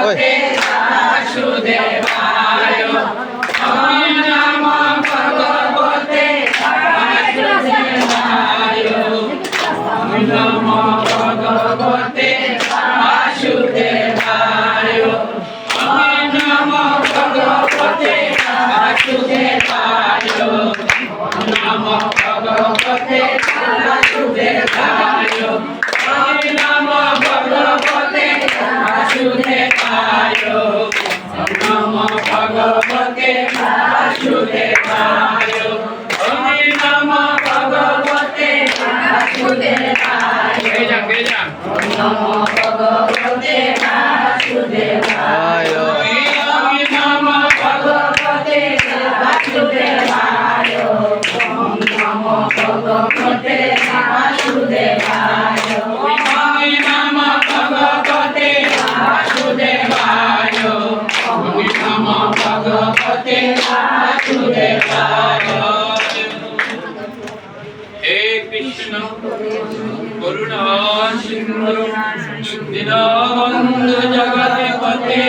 ভগবতে বাসুদেবায়। ওম নমো ভগবতে বাসুদেবায়। ওম নমো ভগবতে বাসুদেবায়। ওম নমো ভগবতে বাসুদেবায়। ওম নমো ভগবতে বাসুদেবায়। ওম নমো ভগবতে বাসুদেবায়। ওম নমো ভগবতে বাসুদেবায়। ওম নমো ভগবতে বাসুদেবায়। ওম নমো ভগবতে বাসুদেবায়। ওম নমো ভগবতে বাসুদেবায়। ওম নমো ভগবতে বাসুদেবায়। ওম নমো ভগবতে বাসুদেবায়। ওম নমো ভগবতে বাসুদেবায়। হে কৃষ্ণ করুণা সিন্ধু দীনবন্ধু জগৎপতে